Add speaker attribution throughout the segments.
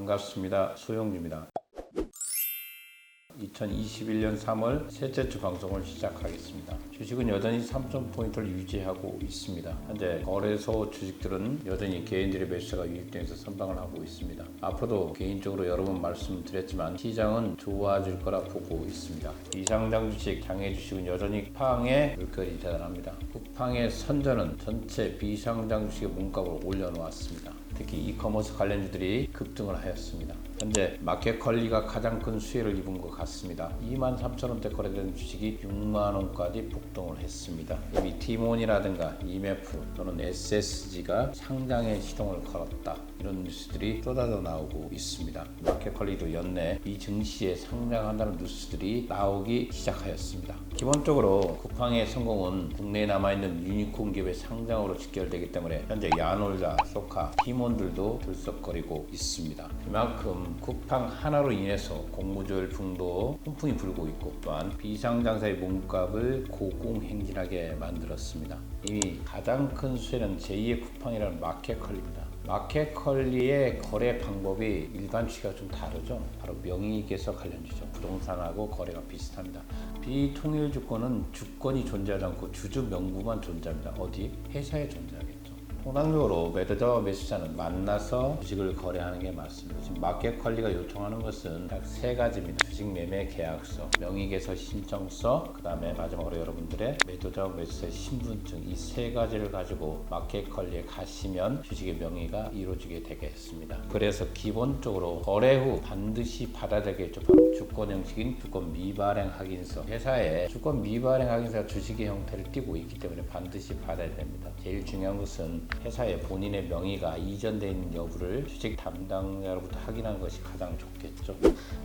Speaker 1: 반갑습니다. 소영주입니다. 2021년 3월 셋째 주 방송을 시작하겠습니다. 주식은 여전히 3,000포인트를 유지하고 있습니다. 현재 거래소 주식들은 여전히 개인들의 매수세가 유입되면서 선방을 하고 있습니다. 앞으로도 개인적으로 여러 번 말씀드렸지만 시장은 좋아질 거라 보고 있습니다. 비상장 주식, 장외 주식은 여전히 쿠팡의 물결이 대단합니다. 쿠팡의 선전은 전체 비상장 주식의 몸값을 올려놓았습니다. 특히 이커머스 관련주들이 급등을 하였습니다. 현재 마켓컬리가 가장 큰 수혜를 입은 것 같습니다. 23,000원대 거래되는 주식이 6만원까지 폭등을 했습니다. 이미 티몬이라든가 EMF 또는 SSG가 상장에 시동을 걸었다. 이런 뉴스들이 쏟아져 나오고 있습니다. 마켓컬리도 연내 이 증시에 상장한다는 뉴스들이 나오기 시작하였습니다. 기본적으로 쿠팡의 성공은 국내에 남아있는 유니콘 기업의 상장으로 직결되기 때문에 현재 야놀자, 소카, 티몬들도 들썩거리고 있습니다. 그만큼 쿠팡 하나로 인해서 공모조율풍도 훈풍이 불고 있고 또한 비상장사의 몸값을 고공행진하게 만들었습니다. 이미 가장 큰 수혜는 제2의 쿠팡이라는 마켓컬리입니다. 마켓컬리의 거래 방법이 일반 주식과 좀 다르죠. 바로 명의계서 관련주죠. 부동산하고 거래가 비슷합니다. 비통일 주권은 주권이 존재하지 않고 주주 명부만 존재합니다. 어디? 회사에 존재하겠죠. 통상적으로 매도자와 매수자는 만나서 주식을 거래하는 게 맞습니다. 지금 마켓컬리가 요청하는 것은 딱 세 가지입니다. 주식 매매 계약서, 명의계서 신청서, 그 다음에 마지막으로 여러분들의 매도자와 매수자의 신분증, 이 세 가지를 가지고 마켓컬리에 가시면 주식의 명의가 이루어지게 되겠습니다. 그래서 기본적으로 거래 후 반드시 받아야 되겠죠. 바로 주권 형식인 주권 미발행 확인서. 회사에 주권 미발행 확인서가 주식의 형태를 띠고 있기 때문에 반드시 받아야 됩니다. 제일 중요한 것은 회사에 본인의 명의가 이전되어 있는 여부를 주식 담당자로부터 확인하는 것이 가장 좋겠죠.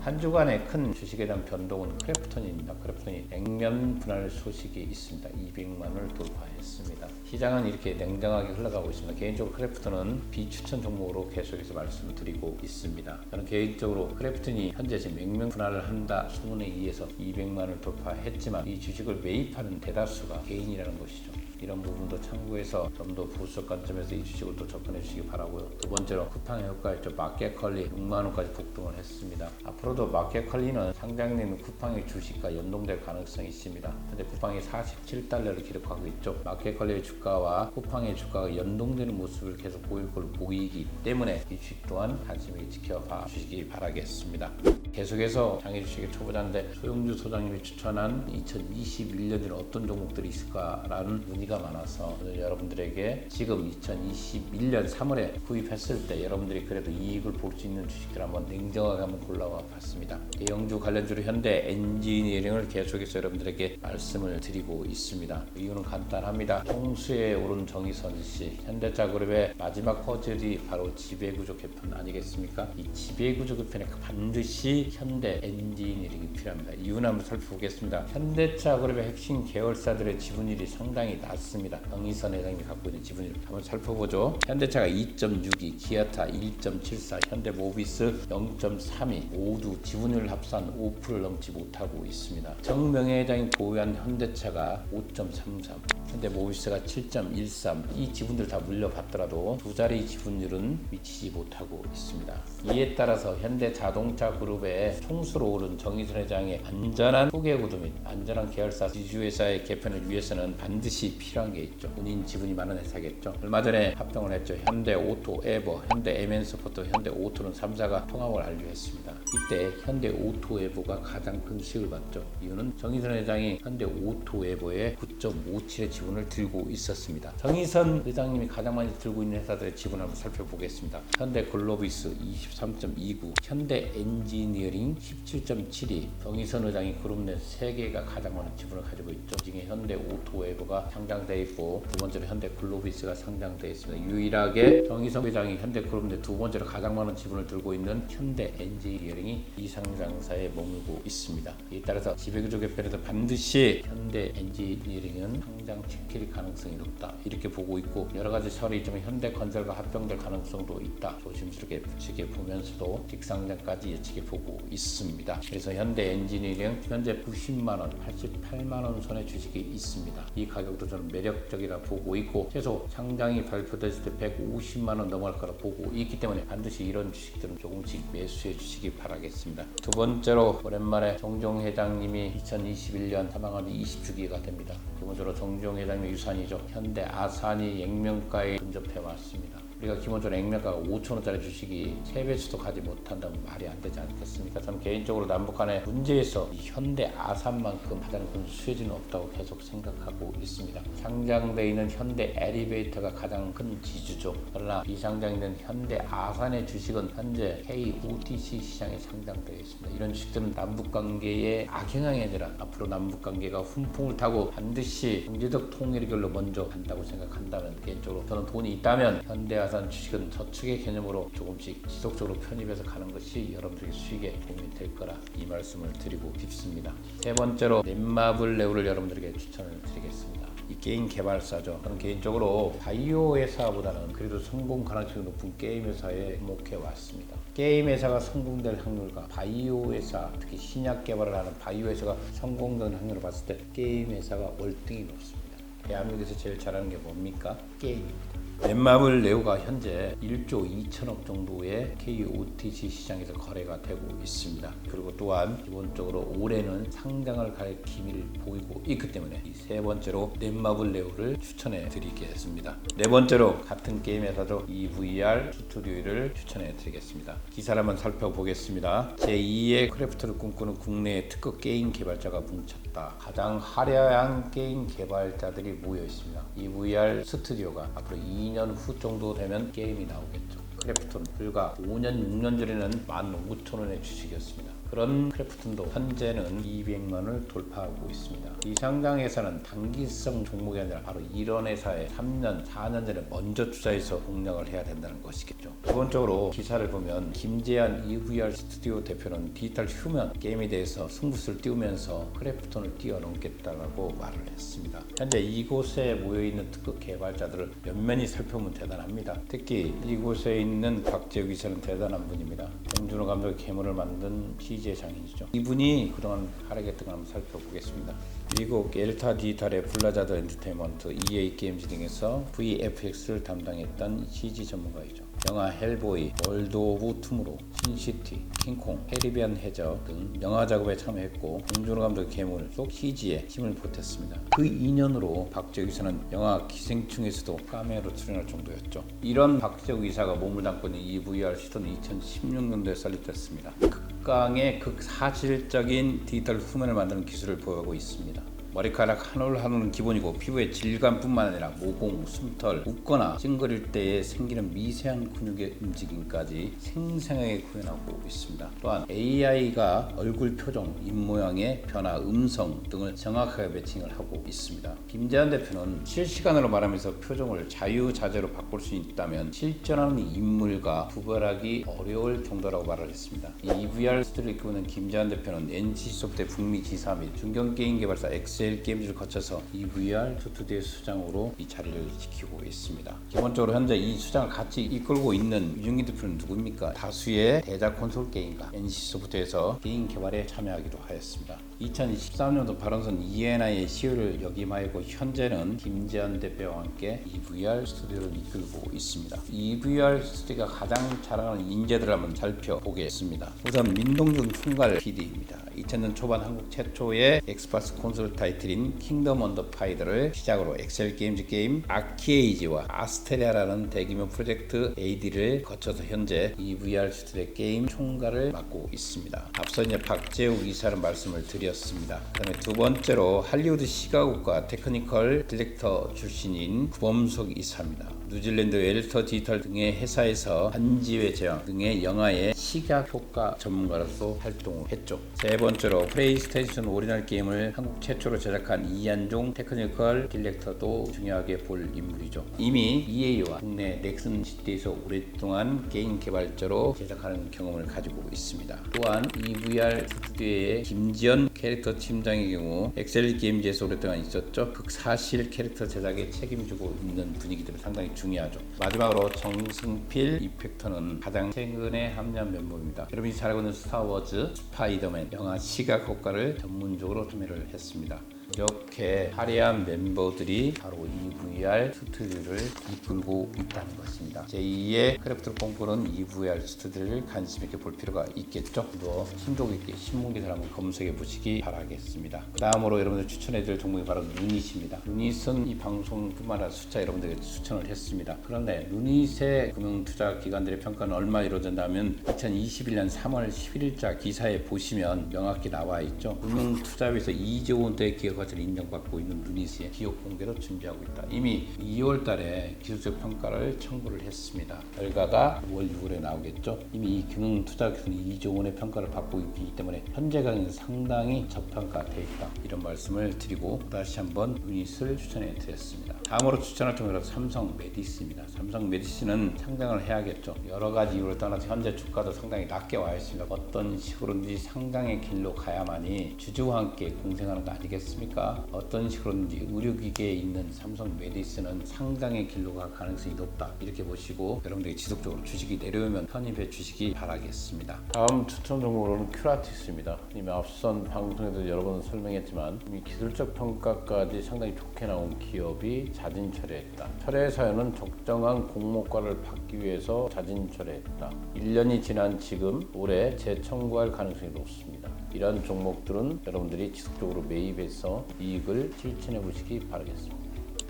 Speaker 1: 한 주간의 큰 주식에 대한 변동은 크래프톤입니다. 크래프톤이 냉면 분할 소식이 있습니다. 200만원을 돌파했습니다. 시장은 이렇게 냉정하게 흘러가고 있습니다. 개인적으로 크래프톤은 비추천 종목으로 계속해서 말씀을 드리고 있습니다. 저는 개인적으로 크래프톤이 현재 지금 냉면 분할을 한다 소문에 의해서 200만원을 돌파했지만 이 주식을 매입하는 대다수가 개인이라는 것이죠. 이런 부분도 참고해서 좀 더 보수적 관점에서 이 주식을 또 접근해 주시기 바라고요. 두 번째로 쿠팡의 효과였죠. 마켓컬리 6만원까지 폭등을 했습니다. 앞으로도 마켓컬리는 상장된 쿠팡의 주식과 연동될 가능성이 있습니다. 현재 쿠팡이 47달러를 기록하고 있죠. 마켓컬리의 주가와 쿠팡의 주가가 연동되는 모습을 계속 보일 걸로 보이기 때문에 이 주식 또한 관심 있게 지켜봐 주시기 바라겠습니다. 계속해서 장외 주식의 초보자인데 소영주 소장님이 추천한 2021년에는 어떤 종목들이 있을까라는 문의가 많아서 오늘 여러분들에게 지금 2021년 3월에 구입했을 때 여러분들이 그래도 이익을 볼 수 있는 주식들 한번 냉정하게 한번 골라와 봤습니다. 대형주 관련주로 현대 엔지니어링을 계속해서 여러분들에게 말씀을 드리고 있습니다. 이유는 간단합니다. 홍수에 오른 정의선 씨, 현대차그룹의 마지막 퍼즐이 바로 지배구조 개편 아니겠습니까? 이 지배구조 개편에 반드시 현대 엔지니어링이 필요합니다. 이유는 한번 살펴보겠습니다. 현대차그룹의 핵심 계열사들의 지분율이 상당히 낮습니다. 정의선 회장님이 갖고 있는 지분율 한번 살펴보죠. 현대차가 2.62, 기아타 1.74, 현대모비스 0.32 모두 지분율 합산 5%를 넘지 못하고 있습니다. 정명혜 회장이 보유한 현대차가 5.33, 현대모비스가 7.13, 이 지분들 다 물려받더라도 두 자리 지분율은 미치지 못하고 있습니다. 이에 따라서 현대자동차 그룹의 총수로 오른 정의선 회장의 안전한 후계구도 및 안전한 계열사 지주회사의 개편을 위해서는 반드시 필요한 게 있죠. 본인 지분이 많은 회사겠죠. 얼마 전에 합병을 했죠. 현대오토, 에버, 현대 MN서포트, 현대오토는 3사가 통합을 완료했습니다. 이때 현대오토에버가 가장 큰 수익을 봤죠. 이유는 정의선 회장이 현대오토에버의 9.57의 지분을 들고 있었습니다. 정의선 회장님이 가장 많이 들고 있는 회사들의 지분을 한번 살펴보겠습니다. 현대글로비스 23.29, 현대엔지니어링 17.72, 정의선 회장이 그룹 내 3개가 가장 많은 지분을 가지고 있죠. 이 중에 현대오토에버가 상장되어 있고 두 번째로 현대글로비스가 상장되어 있습니다. 유일하게 정의선 회장이 현대그룹 내 두 번째로 가장 많은 지분을 들고 있는 현대엔지니어링이 이상장사에 머물고 있습니다. 이에 따라서 지배구조 개편에서 반드시 현대엔지니어링은 상장 지킬 가능성이 높다 이렇게 보고 있고, 여러 가지 설이 있지만 현대건설과 합병될 가능성도 있다. 조심스럽게 지켜보면서도 직상장까지 예측해보고 있습니다. 그래서 현대엔지니어링 현재 90만원, 88만원 선의 주식이 있습니다. 이 가격도 저는 매력적이라 보고 있고, 최소 상장이 발표됐을 때 150만원 넘어갈 거라 보고 있기 때문에 반드시 이런 주식들은 조금씩 매수해 주시기 바라겠습니다. 두 번째로, 오랜만에 정종 회장님이 2021년 사망한 지 20주기가 됩니다. 기본적으로 정종 회장님의 유산이죠. 현대 아산이 액면가에 근접해 왔습니다. 우리가 기본적으로 액면가가 5천원짜리 주식이 3배수도 가지 못한다면 말이 안 되지 않겠습니까? 저는 개인적으로 남북 간의 문제에서 이 현대 아산만큼 가장 큰 수혜지는 없다고 계속 생각하고 있습니다. 상장되어 있는 현대 엘리베이터가 가장 큰 지주죠. 그러나 비상장에 있는 현대 아산의 주식은 현재 KOTC 시장에 상장되어 있습니다. 이런 주식들은 남북관계에 악영향이 아니라 앞으로 남북관계가 훈풍을 타고 반드시 경제적 통일의 길로 먼저 간다고 생각한다면, 개인적으로 저는 돈이 있다면 현대아산 주식은 저축의 개념으로 조금씩 지속적으로 편입해서 가는 것이 여러분들의 수익에 도움이 될 거라 이 말씀을 드리고 싶습니다. 세 번째로, 넷마블 레오를 여러분들에게 추천을 드리겠습니다. 이 게임 개발사죠. 저는 개인적으로 바이오 회사보다는 그래도 성공 가능성이 높은 게임 회사에 주목해 왔습니다. 게임 회사가 성공될 확률과 바이오 회사, 특히 신약 개발을 하는 바이오 회사가 성공되는 확률을 봤을 때 게임 회사가 월등히 높습니다. 대한민국에서 제일 잘하는 게 뭡니까? 게임입니다. 넷마블 레오가 현재 1조 2천억 정도의 KOTC 시장에서 거래가 되고 있습니다. 그리고 또한 기본적으로 올해는 상장을 갈 기미를 보이고 있기 때문에 이 세 번째로 넷마블 레오를 추천해 드리겠습니다. 네 번째로, 같은 게임 회사죠. EVR 스튜디오를 추천해 드리겠습니다. 기사를 한번 살펴보겠습니다. 제2의 크래프트를 꿈꾸는 국내의 특급 게임 개발자가 뭉쳤다. 가장 화려한 게임 개발자들이 모여 있습니다. EVR 스튜디오가 앞으로 2년 후 정도 되면 게임이 나오겠죠. 크래프톤 불과 5년, 6년 전에는 15,000원의 주식이었습니다. 그런 크래프톤도 현재는 200만원을 돌파하고 있습니다. 이 상장회사는 단기성 종목이 아니라 바로 이런 회사에 3년, 4년 전에 먼저 투자해서 공략을 해야 된다는 것이겠죠. 기본적으로 기사를 보면 김재한 EVR 스튜디오 대표는 디지털 휴먼 게임에 대해서 승부수를 띄우면서 크래프톤을 뛰어넘겠다고 말을 했습니다. 현재 이곳에 모여있는 특급 개발자들을 면면히 살펴보면 대단합니다. 특히 이곳에 있는 박재욱 기사는 대단한 분입니다. 홍준호 감독의 괴물을 만든 CG의 장인이죠. 이분이 그동안 활약했던 걸 한번 살펴보겠습니다. 미국 엘타 디지털의 블라자드 엔터테인먼트, EA 게임즈 등에서 VFX를 담당했던 CG 전문가이죠. 영화 헬보이, 월드 오브 투모로우, 신시티, 킹콩, 캐리비안 해적 등 영화 작업에 참여했고, 홍준호 감독의 괴물 속 CG에 힘을 보탰습니다. 그 2년으로 박재욱 이사는 영화 기생충에서도 카메오로 출연할 정도였죠. 이런 박재욱 이사가 몸을 담고 있는 EVR 시도는 2016년도에 설립됐습니다. 극강의 극사실적인 디지털 후면을 만드는 기술을 보유하고 있습니다. 머리카락 한 올 한 올은 기본이고, 피부의 질감뿐만 아니라 모공, 숨털, 웃거나 찡그릴 때에 생기는 미세한 근육의 움직임까지 생생하게 구현하고 있습니다. 또한 AI가 얼굴 표정, 입모양의 변화, 음성 등을 정확하게 매칭을 하고 있습니다. 김재한 대표는 실시간으로 말하면서 표정을 자유자재로 바꿀 수 있다면 실존하는 인물과 구별하기 어려울 정도라고 말을 했습니다. 이 EVR 스튜디오를 이끌고 있는 김재한 대표는 NC소프트의 북미 지사 및 중견게임 개발사 엑셀 게임즈를 거쳐서 EVR 스튜디오의 수장으로 이 자리를 지키고 있습니다. 기본적으로 현재 이 수장을 같이 이끌고 있는 유승기 대표는 누구입니까? 다수의 대작 콘솔 게임과 NC소프트에서 게임 개발에 참여하기도 하였습니다. 2023년도 발언선 ENI의 CEO를 역임하였고, 현재는 김재한 대표와 함께 EVR 스튜디오를 이끌고 있습니다. EVR 스튜디오가 가장 자랑하는 인재들을 한번 살펴보겠습니다. 우선 민동준 총괄 PD입니다. 2000년 초반 한국 최초의 엑스박스 콘솔 타이틀인 킹덤 언더 파이더를 시작으로 엑셀 게임즈 게임 아키에이지와 아스테리아라는 대규모 프로젝트 AD를 거쳐서 현재 EVR 스튜디오 게임 총괄을 맡고 있습니다. 앞서 이제 박재욱 이사는 말씀을 드렸습니다. 그다음에 두 번째로 할리우드 시가국과 테크니컬 디렉터 출신인 구범석 이사입니다. 뉴질랜드 웰터 디지털 등의 회사에서 한지회 제왕 등의 영화의 시각 효과 전문가로서 활동을 했죠. 세 번째로 플레이스테이션 오리지널 게임을 한국 최초로 제작한 이한종 테크니컬 디렉터도 중요하게 볼 인물이죠. 이미 EA와 국내 넥슨 시티에서 오랫동안 게임 개발자로 제작하는 경험을 가지고 있습니다. 또한 EVR 스튜디오의 김지연 캐릭터 팀장의 경우 엑셀 게임즈에서 오랫동안 있었죠. 극사실 캐릭터 제작에 책임지고 있는 분이기 때문에 상당히 중요하죠. 마지막으로 정승필 이펙터는 가장 최근에 합류한 멤버입니다. 여러분이 잘 알고 있는 스타워즈 스파이더맨 영화 시각 효과를 전문적으로 참여를 했습니다. 이렇게 화려한 멤버들이 바로 EVR 스튜디오를 이끌고 있다는 것입니다. 제2의 크래프트를 꿈꾸는 EVR 스튜디오를 관심 있게 볼 필요가 있겠죠. 또 심도 있게 신문기사를 한번 검색해 보시기 바라겠습니다. 다음으로 여러분들 추천해드릴 종목이 바로 루닛입니다. 루닛은 이 방송뿐만 아니라 숫자 여러분들에게 추천을 했습니다. 그런데 루닛의 금융투자기관들의 평가는 얼마 이루어진다면 2021년 3월 11일자 기사에 보시면 명확히 나와 있죠. 금융투자에서 2조 원대의 기업 가치를 인정받고 있는 루닛의 기업 공개로 준비하고 있다. 이미 2월 달에 기술적 평가를 청구를 했습니다. 결과가 5월 6일에 나오겠죠. 이미 이 금융투자기관이 2조 원의 평가를 받고 있기 때문에 현재 가격은 상당히 저평가되어 있다. 이런 말씀을 드리고 다시 한번 루닛을 추천해 드렸습니다. 다음으로 추천할 종목은 삼성 메디스입니다. 삼성 메디스는 상장을 해야겠죠. 여러 가지 이유를 떠나서 현재 주가도 상당히 낮게 와 있습니다. 어떤 식으로든지 상장의 길로 가야만이 주주와 함께 공생하는 거 아니겠습니까? 어떤 식으로든지 의료기계에 있는 삼성 메디스는 상장의 길로 갈 가능성이 높다. 이렇게 보시고 여러분들이 지속적으로 주식이 내려오면 편입해 주시기 바라겠습니다. 다음 추천 종목으로는 큐라티스입니다. 이미 앞선 방송에도 여러 번 설명했지만 이미 기술적 평가까지 상당히 좋게 나온 기업이 자진 철회했다. 철회 사유는 적정한 공모가를 받기 위해서 자진 철회했다. 1년이 지난 지금 올해 재청구할 가능성이 높습니다. 이러한 종목들은 여러분들이 지속적으로 매입해서 이익을 실천해 보시기 바라겠습니다.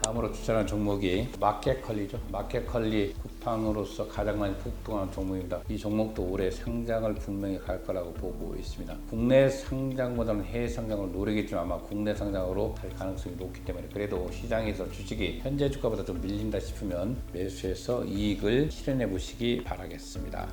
Speaker 1: 다음으로 추천한 종목이 마켓컬리죠. 마켓컬리 쿠팡으로서 가장 많이 폭등한 종목입니다. 이 종목도 올해 상장을 분명히 갈 거라고 보고 있습니다. 국내 상장보다는 해외 상장을 노리겠지만 아마 국내 상장으로 갈 가능성이 높기 때문에 그래도 시장에서 주식이 현재 주가보다 좀 밀린다 싶으면 매수해서 이익을 실현해 보시기 바라겠습니다.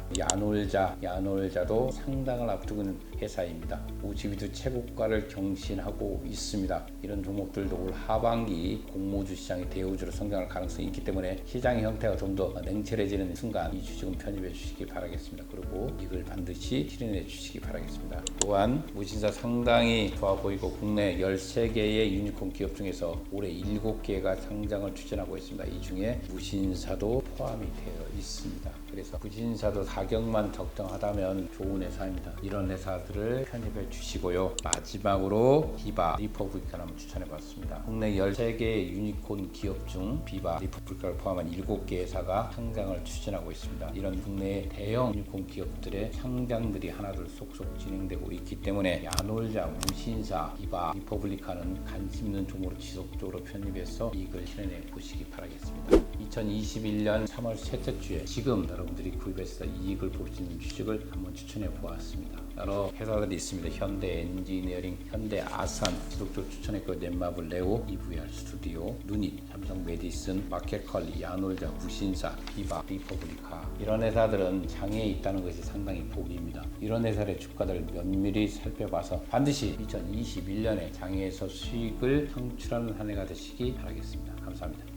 Speaker 1: 야놀자도 상장을 앞두고 있는 회사입니다. 52주 최고가를 경신하고 있습니다. 이런 종목들도 올 하반기 공모주 시장이 대우주로 성장할 가능성이 있기 때문에 시장의 형태가 좀 더 냉철해지는 순간 이 주식은 편입해 주시기 바라겠습니다. 그리고 이걸 반드시 실현해 주시기 바라겠습니다. 또한 무신사 상당히 좋아 보이고 국내 13개의 유니콘 기업 중에서 올해 7개가 상장을 추진하고 있습니다. 이 중에 무신사도 포함이 되어 있습니다. 그래서 무신사도 가격만 적정하다면 좋은 회사입니다. 이런 회사들을 편입해 주시고요. 마지막으로 비바 리퍼블리칸 한번 추천해 봤습니다. 국내 13개의 유니콘 기업 중 비바 리퍼블리칸을 포함한 7개 회사가 상장을 추진하고 있습니다. 이런 국내의 대형 유니콘 기업들의 상장들이 하나둘 쏙쏙 진행되고 있기 때문에 야놀자, 무신사, 비바 리퍼블리칸은 관심 있는 종목으로 지속적으로 편입해서 이익을 실현해 보시기 바라겠습니다. 2021년 3월 셋째 주에 지금 여러분들이 구입해서 이익을 볼 수 있는 주식을 한번 추천해 보았습니다. 여러 회사들이 있습니다. 현대 엔지니어링, 현대 아산 지속적으로 추천했고 넷마블 레오, EVR 스튜디오, 루닛, 삼성 메디슨, 마켓컬리, 야놀자, 무신사, 비바, 리퍼블리카 이런 회사들은 장에 있다는 것이 상당히 복입니다. 이런 회사의 주가들을 면밀히 살펴봐서 반드시 2021년에 장에서 수익을 창출하는 한 해가 되시기 바라겠습니다. 감사합니다.